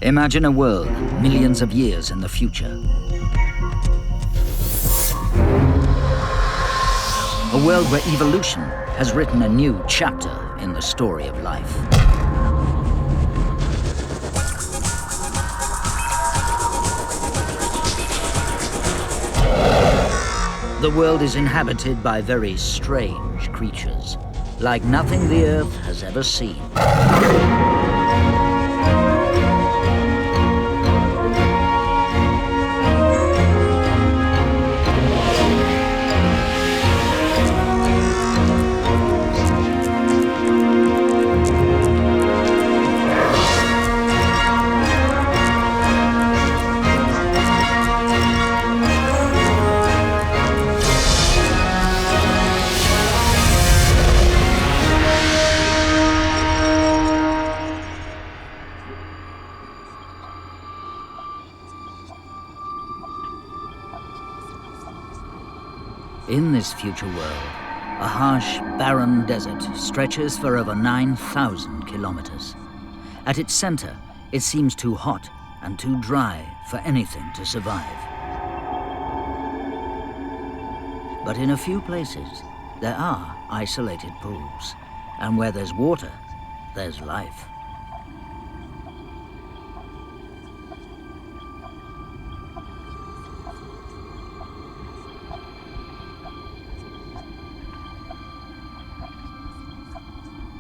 Imagine a world millions of years in the future. A world where evolution has written a new chapter in the story of life. The world is inhabited by very strange creatures, like nothing the Earth has ever seen. In this future world, a harsh, barren desert stretches for over 9,000 kilometers. At its center, it seems too hot and too dry for anything to survive. But in a few places, there are isolated pools, and where there's water, there's life.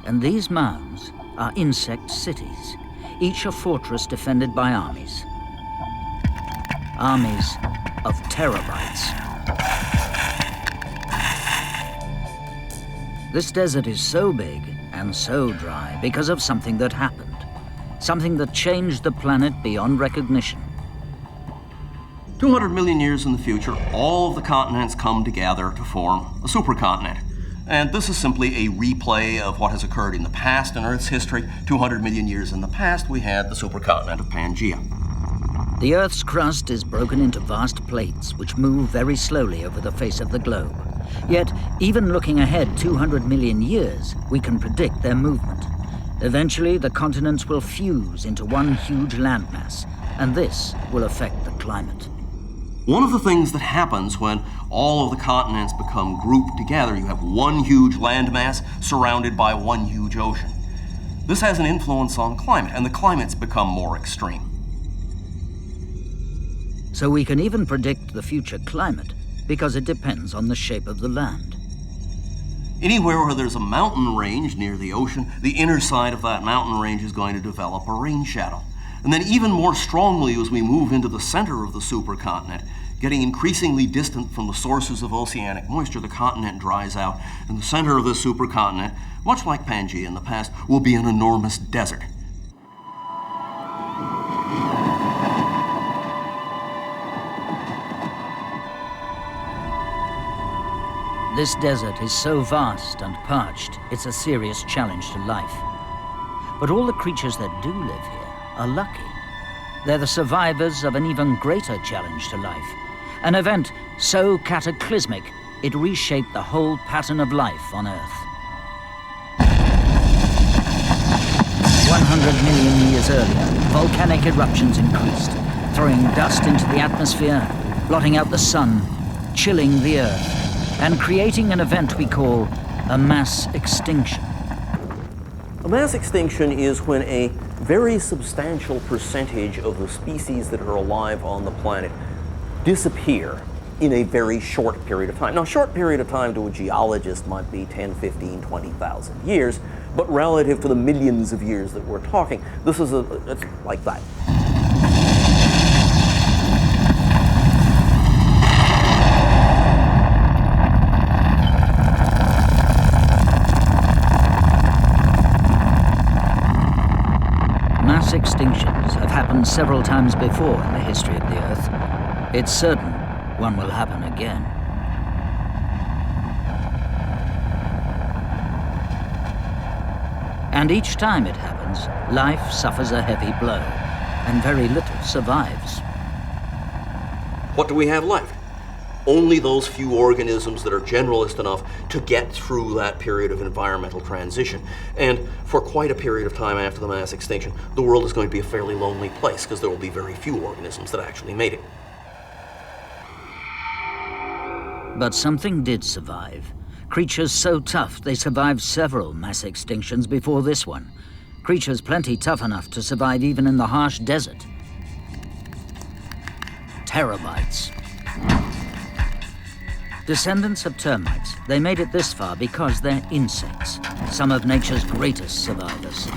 And these mounds are insect cities, each a fortress defended by armies. Armies of terabytes. This desert is so big and so dry because of something that happened. Something that changed the planet beyond recognition. 200 million years in the future, all of the continents come together to form a supercontinent. And this is simply a replay of what has occurred in the past in Earth's history. 200 million years in the past, we had the supercontinent of Pangea. The Earth's crust is broken into vast plates which move very slowly over the face of the globe. Yet, even looking ahead 200 million years, we can predict their movement. Eventually, the continents will fuse into one huge landmass, and this will affect the climate. One of the things that happens when all of the continents become grouped together, you have one huge landmass surrounded by one huge ocean. This has an influence on climate, and the climates become more extreme. So we can even predict the future climate because it depends on the shape of the land. Anywhere where there's a mountain range near the ocean, the inner side of that mountain range is going to develop a rain shadow. And then even more strongly as we move into the center of the supercontinent, getting increasingly distant from the sources of oceanic moisture, the continent dries out, and the center of the supercontinent, much like Pangea in the past, will be an enormous desert. This desert is so vast and parched, it's a serious challenge to life. But all the creatures that do live here are lucky. They're the survivors of an even greater challenge to life. An event so cataclysmic, it reshaped the whole pattern of life on Earth. 100 million years earlier, volcanic eruptions increased, throwing dust into the atmosphere, blotting out the sun, chilling the Earth, and creating an event we call a mass extinction. A mass extinction is when a very substantial percentage of the species that are alive on the planet disappear in a very short period of time. Now, a short period of time to a geologist might be 10, 15, 20,000 years, but relative to the millions of years that we're talking, this is it's like that. Mass extinctions have happened several times before in the history of the Earth. It's certain one will happen again. And each time it happens, life suffers a heavy blow, and very little survives. What do we have left? only those few organisms that are generalist enough to get through that period of environmental transition. And for quite a period of time after the mass extinction, the world is going to be a fairly lonely place because there will be very few organisms that actually made it. But something did survive. Creatures so tough they survived several mass extinctions before this one. Creatures plenty tough enough to survive even in the harsh desert. Terabytes. Descendants of termites, they made it this far because they're insects, some of nature's greatest survivors.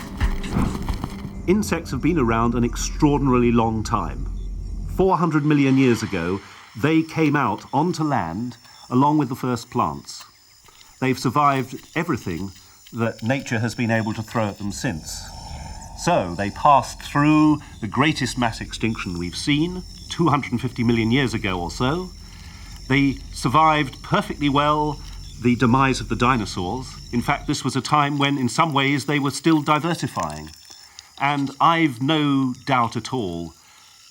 Insects have been around an extraordinarily long time. 400 million years ago, they came out onto land along with the first plants. They've survived everything that nature has been able to throw at them since. So they passed through the greatest mass extinction we've seen, 250 million years ago or so. They survived perfectly well the demise of the dinosaurs. In fact, this was a time when, in some ways, they were still diversifying. And I've no doubt at all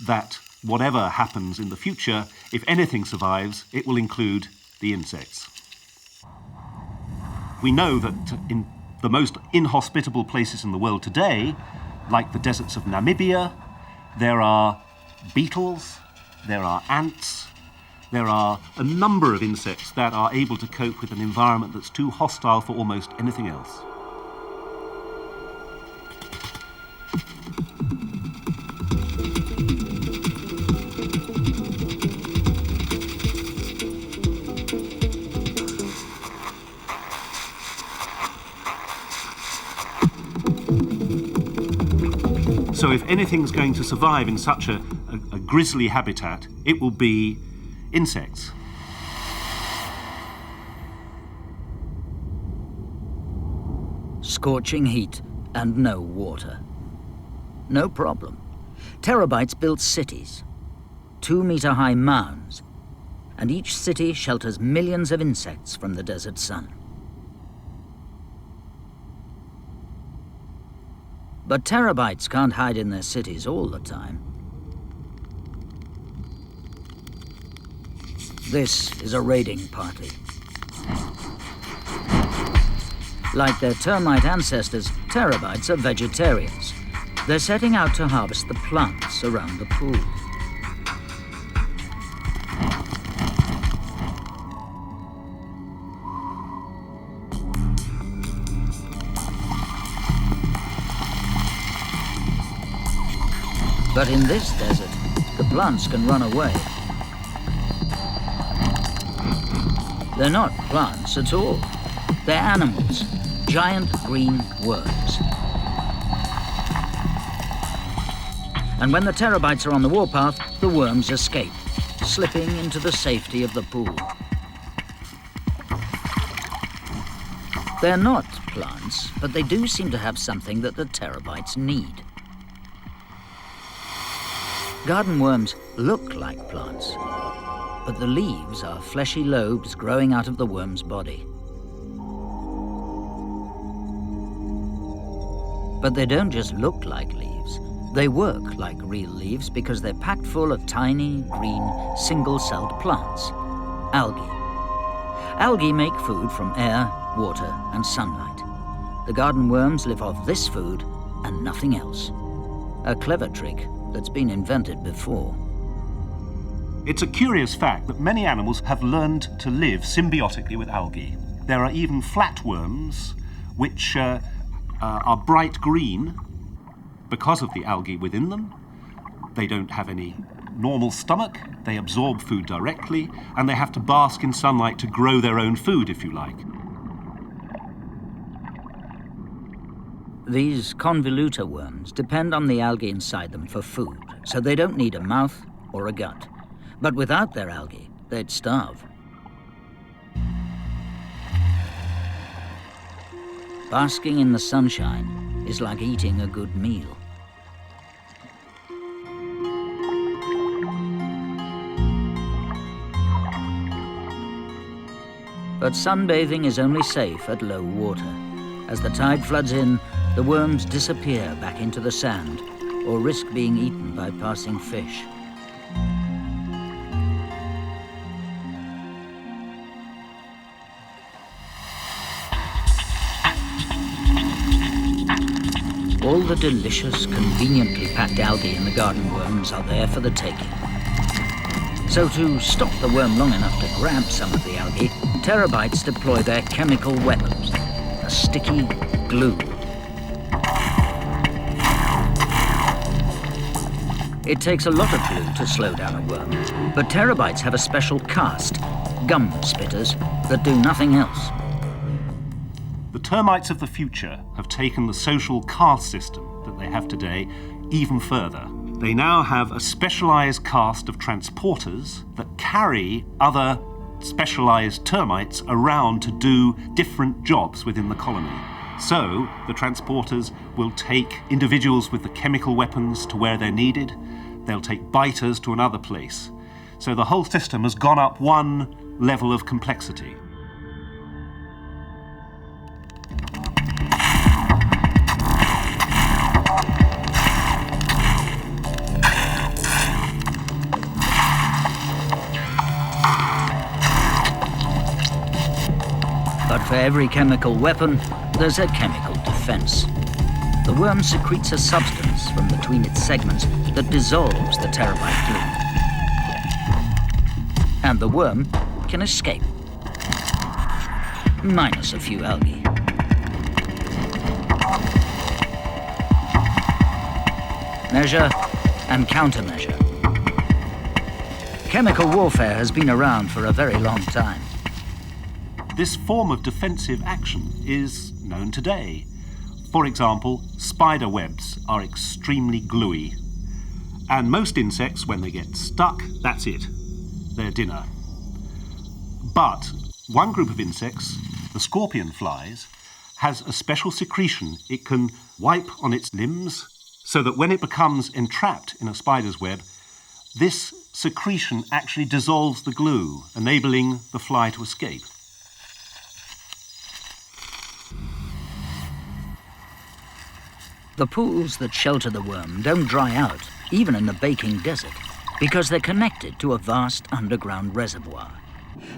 that whatever happens in the future, if anything survives, it will include the insects. We know that in the most inhospitable places in the world today, like the deserts of Namibia, there are beetles, there are ants, there are a number of insects that are able to cope with an environment that's too hostile for almost anything else. So if anything's going to survive in such a grisly habitat, it will be insects. Scorching heat and no water. No problem. Terabytes built cities, 2-meter-high mounds, and each city shelters millions of insects from the desert sun. But Terabytes can't hide in their cities all the time. This is a raiding party. Like their termite ancestors, Terabytes are vegetarians. They're setting out to harvest the plants around the pool. But in this desert, the plants can run away. They're not plants at all. They're animals, giant green worms. And when the Terabytes are on the warpath, the worms escape, slipping into the safety of the pool. They're not plants, but they do seem to have something that the Terabytes need. Garden worms look like plants, but the leaves are fleshy lobes growing out of the worm's body. But they don't just look like leaves. They work like real leaves because they're packed full of tiny, green, single-celled plants, algae. Algae make food from air, water, and sunlight. The garden worms live off this food and nothing else. A clever trick that's been invented before. It's a curious fact that many animals have learned to live symbiotically with algae. There are even flatworms which are bright green because of the algae within them. They don't have any normal stomach, they absorb food directly, and they have to bask in sunlight to grow their own food, if you like. These convoluta worms depend on the algae inside them for food, so they don't need a mouth or a gut. But without their algae, they'd starve. Basking in the sunshine is like eating a good meal. But sunbathing is only safe at low water. As the tide floods in, the worms disappear back into the sand or risk being eaten by passing fish. All the delicious, conveniently packed algae in the garden worms are there for the taking. So to stop the worm long enough to grab some of the algae, Terabytes deploy their chemical weapons, a sticky glue. It takes a lot of glue to slow down a worm, but Terabytes have a special cast, gum spitters, that do nothing else. The termites of the future have taken the social caste system that they have today even further. They now have a specialized cast of transporters that carry other specialized termites around to do different jobs within the colony. So the transporters will take individuals with the chemical weapons to where they're needed. They'll take biters to another place. So the whole system has gone up one level of complexity. But for every chemical weapon, there's a chemical defense. The worm secretes a substance from between its segments that dissolves the Terabyte glue. And the worm can escape, minus a few algae. Measure and countermeasure. Chemical warfare has been around for a very long time. This form of defensive action is known today. For example, spider webs are extremely gluey. And most insects, when they get stuck, that's it. Their dinner. But one group of insects, the scorpion flies, has a special secretion. It can wipe on its limbs so that when it becomes entrapped in a spider's web, this secretion actually dissolves the glue, enabling the fly to escape. The pools that shelter the worm don't dry out, even in the baking desert, because they're connected to a vast underground reservoir.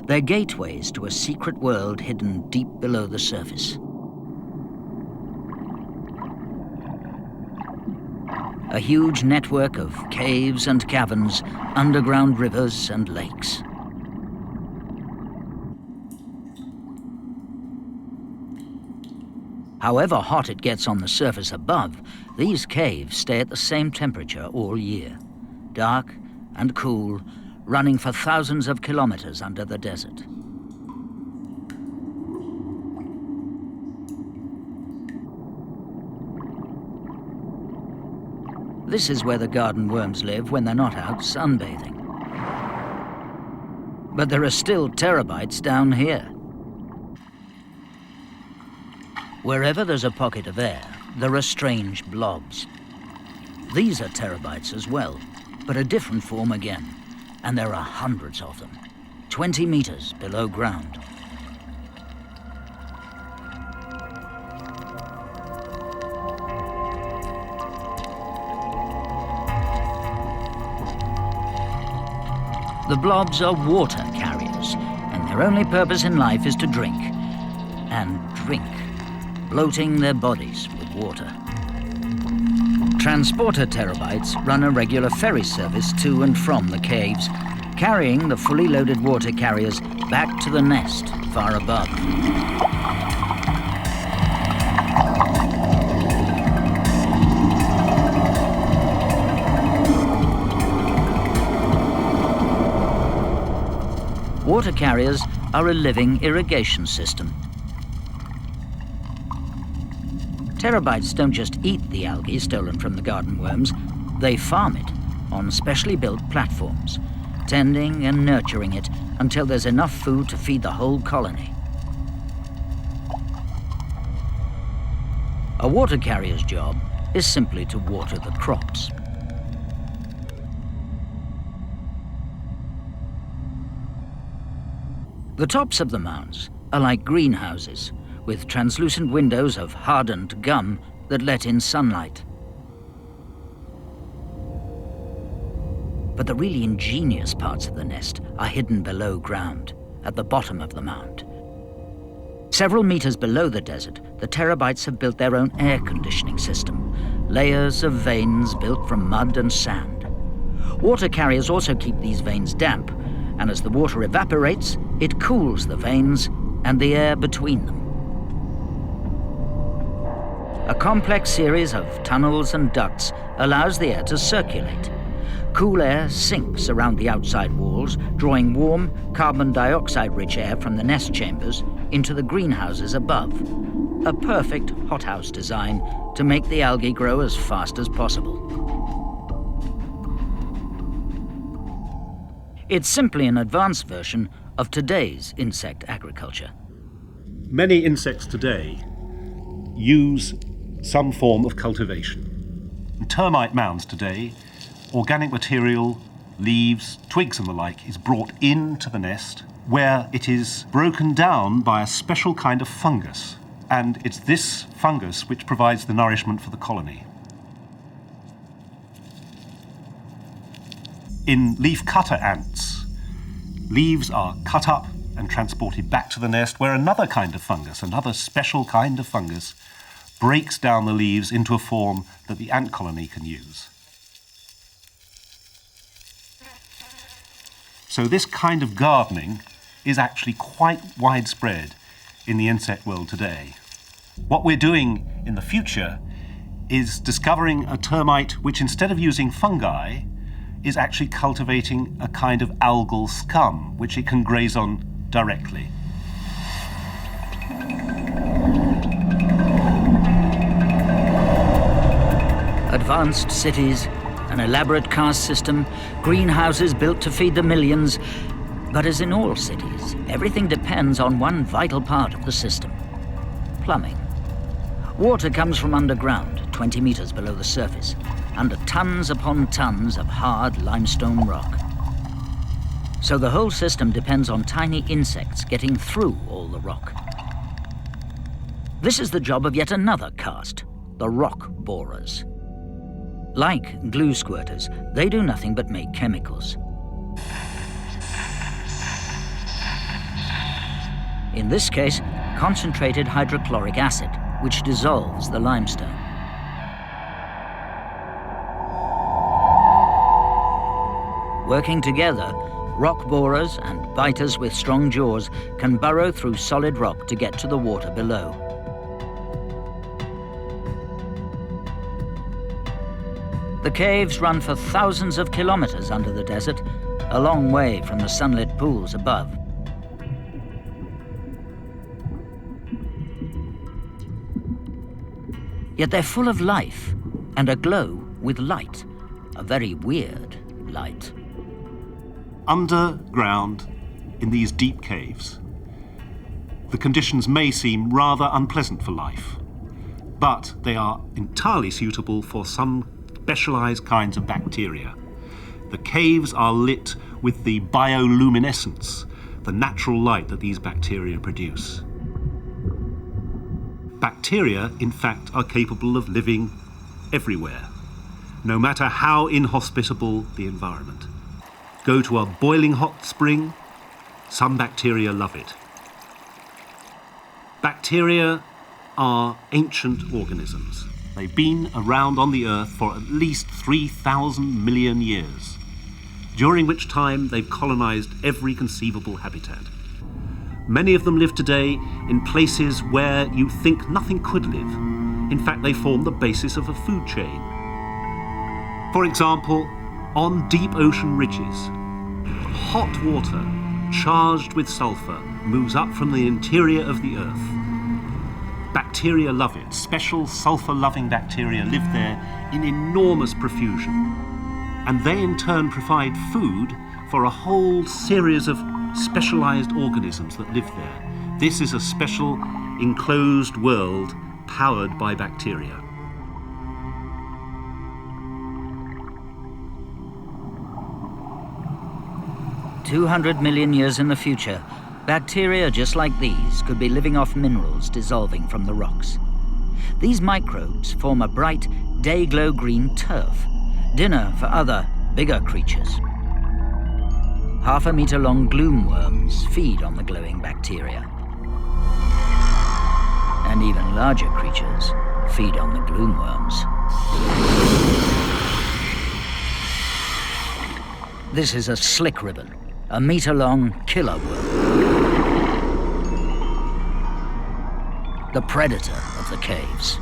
They're gateways to a secret world hidden deep below the surface. A huge network of caves and caverns, underground rivers and lakes. However hot it gets on the surface above, these caves stay at the same temperature all year. Dark and cool, running for thousands of kilometers under the desert. This is where the garden worms live when they're not out sunbathing. But there are still Terabytes down here. Wherever there's a pocket of air, there are strange blobs. These are Terabytes as well, but a different form again. And there are hundreds of them, 20 meters below ground. The blobs are water carriers, and their only purpose in life is to drink. And drink, bloating their bodies with water. Transporter Terabytes run a regular ferry service to and from the caves, carrying the fully loaded water carriers back to the nest far above. Water carriers are a living irrigation system. Terabytes don't just eat the algae stolen from the garden worms, they farm it on specially built platforms, tending and nurturing it until there's enough food to feed the whole colony. A water carrier's job is simply to water the crops. The tops of the mounds are like greenhouses, with translucent windows of hardened gum that let in sunlight. But the really ingenious parts of the nest are hidden below ground, at the bottom of the mound. Several meters below the desert, the Terabytes have built their own air conditioning system, layers of veins built from mud and sand. Water carriers also keep these veins damp, and as the water evaporates, it cools the veins and the air between them. A complex series of tunnels and ducts allows the air to circulate. Cool air sinks around the outside walls, drawing warm, carbon dioxide-rich air from the nest chambers into the greenhouses above. A perfect hothouse design to make the algae grow as fast as possible. It's simply an advanced version of today's insect agriculture. Many insects today use some form of cultivation. In termite mounds today, organic material, leaves, twigs and the like is brought into the nest where it is broken down by a special kind of fungus. And it's this fungus which provides the nourishment for the colony. In leaf cutter ants, leaves are cut up and transported back to the nest where another kind of fungus, another special kind of fungus, breaks down the leaves into a form that the ant colony can use. So this kind of gardening is actually quite widespread in the insect world today. What we're doing in the future is discovering a termite which, instead of using fungi, is actually cultivating a kind of algal scum which it can graze on directly. Advanced cities, an elaborate caste system, greenhouses built to feed the millions. But as in all cities, everything depends on one vital part of the system: plumbing. Water comes from underground, 20 meters below the surface, under tons upon tons of hard limestone rock. So the whole system depends on tiny insects getting through all the rock. This is the job of yet another caste, the rock borers. Like glue squirters, they do nothing but make chemicals. In this case, concentrated hydrochloric acid, which dissolves the limestone. Working together, rock borers and biters with strong jaws can burrow through solid rock to get to the water below. The caves run for thousands of kilometers under the desert, a long way from the sunlit pools above. Yet they're full of life and aglow with light, a very weird light. Underground, in these deep caves, the conditions may seem rather unpleasant for life, but they are entirely suitable for some specialized kinds of bacteria. The caves are lit with the bioluminescence, the natural light that these bacteria produce. Bacteria, in fact, are capable of living everywhere, no matter how inhospitable the environment. Go to a boiling hot spring, some bacteria love it. Bacteria are ancient organisms. They've been around on the Earth for at least 3,000 million years, during which time they've colonized every conceivable habitat. Many of them live today in places where you think nothing could live. In fact, they form the basis of a food chain. For example, on deep ocean ridges, hot water charged with sulfur moves up from the interior of the Earth. Bacteria love it. Special sulfur-loving bacteria live there in enormous profusion. And they in turn provide food for a whole series of specialized organisms that live there. This is a special enclosed world powered by bacteria. "200 million years in the future, bacteria just like these could be living off minerals dissolving from the rocks. These microbes form a bright, day-glow green turf, dinner for other, bigger creatures. Half-a-meter-long gloom worms feed on the glowing bacteria. and even larger creatures feed on the gloomworms. This is a slick ribbon, a meter-long killer worm. The predator of the caves.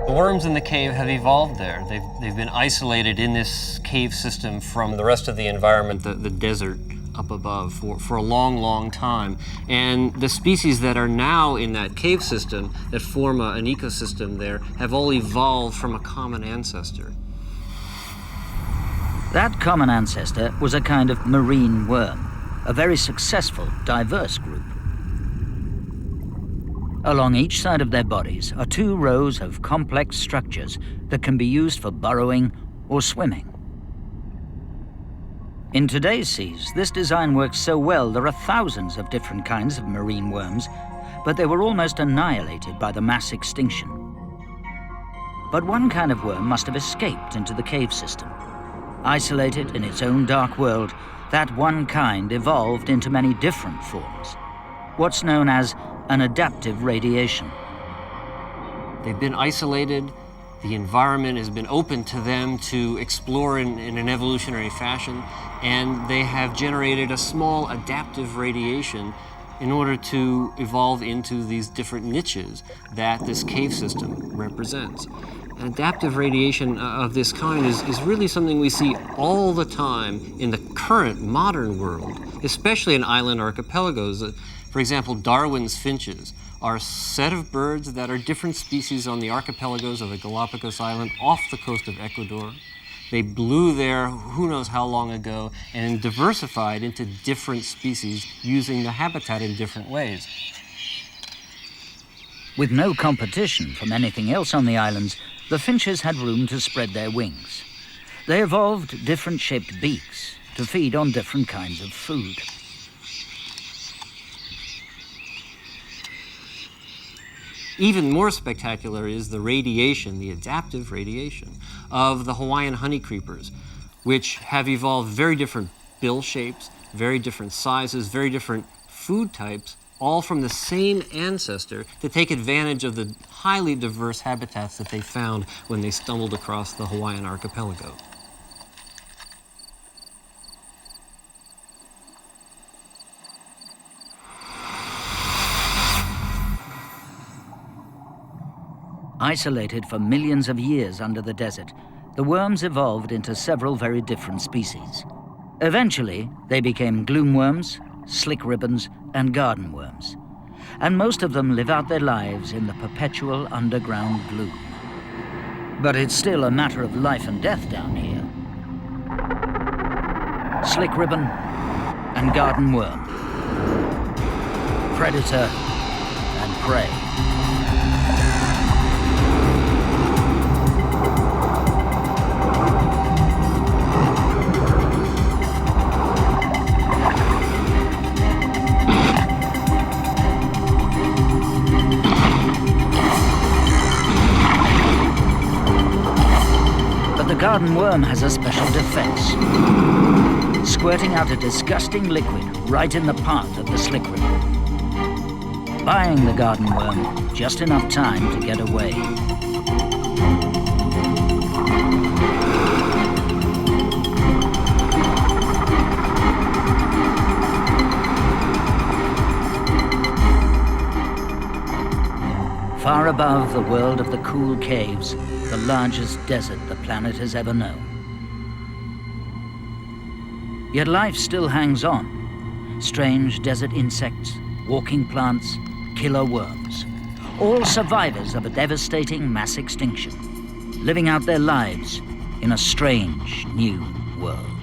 The worms in the cave have evolved there. They've been isolated in this cave system from the rest of the environment, the desert up above, for a long, long time. And the species that are now in that cave system that form an ecosystem there have all evolved from a common ancestor. That common ancestor was a kind of marine worm, a very successful, diverse group. Along each side of their bodies are 2 rows of complex structures that can be used for burrowing or swimming. In today's seas, this design works so well there are thousands of different kinds of marine worms, but they were almost annihilated by the mass extinction. But one kind of worm must have escaped into the cave system. Isolated in its own dark world, that one kind evolved into many different forms, what's known as an adaptive radiation. They've been isolated. The environment has been open to them to explore in an evolutionary fashion, and they have generated a small adaptive radiation in order to evolve into these different niches that this cave system represents. And adaptive radiation of this kind is really something we see all the time in the current modern world, especially in island archipelagos. For example, Darwin's finches are a set of birds that are different species on the archipelagos of the Galapagos Island off the coast of Ecuador. They blew there who knows how long ago and diversified into different species using the habitat in different ways. With no competition from anything else on the islands, the finches had room to spread their wings. They evolved different shaped beaks to feed on different kinds of food. Even more spectacular is the radiation, the adaptive radiation, of the Hawaiian honey creepers, which have evolved very different bill shapes, very different sizes, very different food types, all from the same ancestor to take advantage of the highly diverse habitats that they found when they stumbled across the Hawaiian archipelago. Isolated for millions of years under the desert, the worms evolved into several very different species. Eventually, they became gloomworms, slick ribbons, and garden worms. And most of them live out their lives in the perpetual underground gloom. But it's still a matter of life and death down here. Slick ribbon and garden worm. Predator and prey. The garden worm has a special defense, squirting out a disgusting liquid right in the path of the slick ribbon, buying the garden worm just enough time to get away. Far above the world of the cool caves, the largest desert the planet has ever known. Yet life still hangs on. Strange desert insects, walking plants, killer worms, all survivors of a devastating mass extinction, living out their lives in a strange new world.